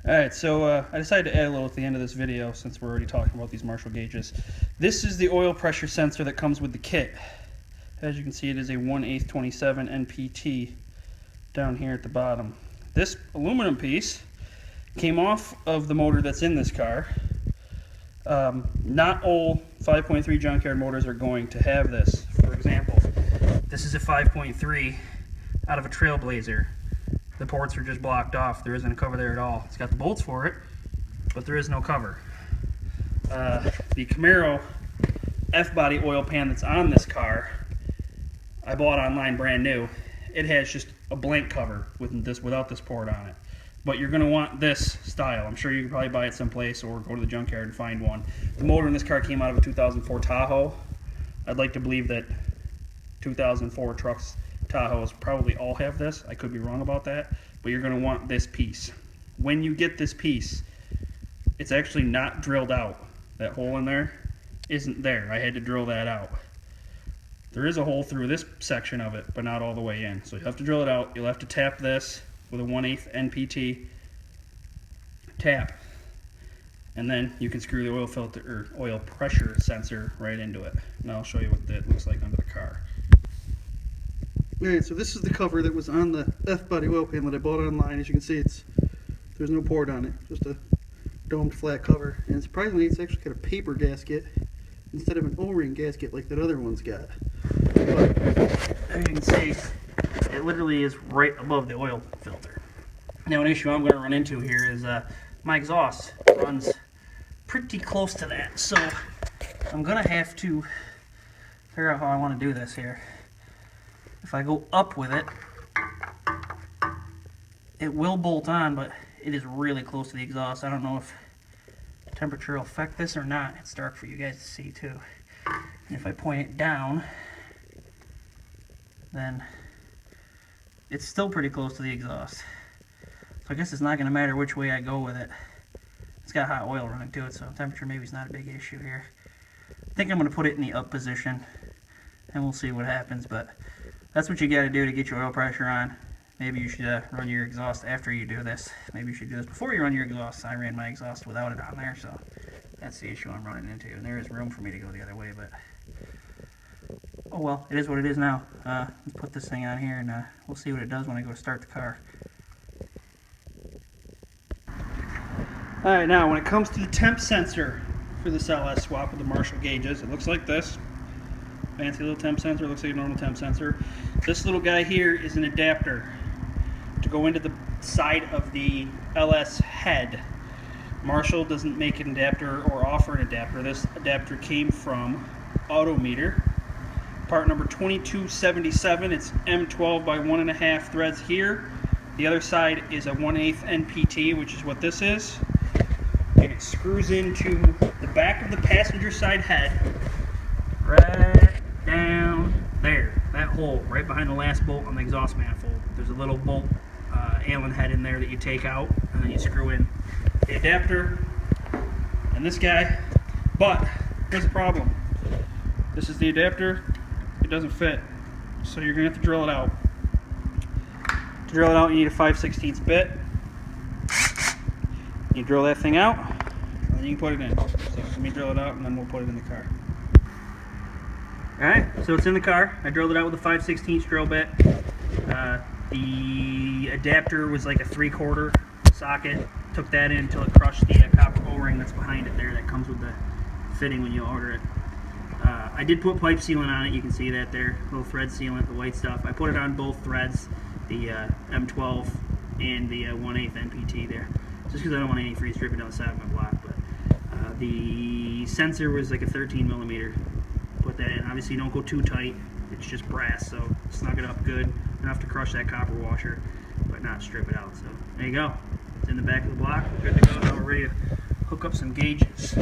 Alright, so I decided to add a little at the end of this video since we're already talking about these Marshal gauges. This is the oil pressure sensor that comes with the kit. As you can see, it is a 1/8 27 NPT down here at the bottom. This aluminum piece came off of the motor that's in this car. Not all 5.3 junkyard motors are going to have this. For example, this is a 5.3 out of a Trailblazer. The ports are just blocked off. There isn't a cover there at all. It's got the bolts for it, but there is no cover. The Camaro F-body oil pan that's on this car, I bought online brand new. It has just a blank cover without this port on it. But you're going to want this style. I'm sure you can probably buy it someplace or go to the junkyard and find one. The motor in this car came out of a 2004 Tahoe. I'd like to believe that 2004 trucks, Tahoes, probably all have this. I could be wrong about that, but you're going to want this piece. When you get this piece, it's actually not drilled out. That hole in there isn't there. I had to drill that out. There is a hole through this section of it, but not all the way in. So you have to drill it out. You'll have to tap this with a 1/8 NPT tap, and then you can screw the oil filter or oil pressure sensor right into it. And I'll show you what that looks like under the car. Alright, so this is the cover that was on the F-body oil pan that I bought online. As you can see, there's no port on it, just a domed flat cover. And surprisingly, it's actually got a paper gasket instead of an O-ring gasket like that other one's got. But as you can see, it literally is right above the oil filter. Now, an issue I'm going to run into here is my exhaust runs pretty close to that, so I'm going to have to figure out how I want to do this here. If I go up with it, it will bolt on, but it is really close to the exhaust. I don't know if temperature will affect this or not. It's dark for you guys to see too. And if I point it down, then it's still pretty close to the exhaust. So I guess it's not going to matter which way I go with it. It's got hot oil running to it, so temperature maybe is not a big issue here. I think I'm going to put it in the up position, and we'll see what happens. But that's what you got to do to get your oil pressure on. Maybe you should run your exhaust after you do this. Maybe you should do this before you run your exhaust. I ran my exhaust without it on there, so that's the issue I'm running into. And there is room for me to go the other way, but oh well, it is what it is now. Let's put this thing on here, and we'll see what it does when I go to start the car. Alright, now when it comes to the temp sensor for this LS swap with the Marshal gauges, it looks like this. Fancy little temp sensor, looks like a normal temp sensor. This little guy here is an adapter to go into the side of the LS head. Marshal doesn't make an adapter or offer an adapter. This adapter came from Autometer. Part number 2277. It's M12 by 1.5 threads here. The other side is a 1/8 NPT, which is what this is. And it screws into the back of the passenger side head, right down there. That hole, right behind the last bolt on the exhaust manifold. There's a little bolt Allen head in there that you take out, and then you screw in the adapter and this guy. But here's the problem. This is the adapter. It doesn't fit, so you're gonna have to drill it out. To drill it out, you need a 5/16 bit. You drill that thing out, and then you can put it in. So let me drill it out, and then we'll put it in the car. Alright, so it's in the car. I drilled it out with a 5/16 drill bit. The adapter was like a 3/4 socket. Took that in until it crushed the copper O-ring that's behind it there that comes with the fitting when you order it. I did put pipe sealant on it. You can see that there, little thread sealant, the white stuff. I put it on both threads, the M12 and the 1/8 NPT there, just because I don't want any freeze dripping down the side of my block. But the sensor was like a 13mm. Put that in. Obviously, you don't go too tight. It's just brass, so snug it up good enough to crush that copper washer, but not strip it out. So there you go. It's in the back of the block. We're good to go. Now we're ready to hook up some gauges.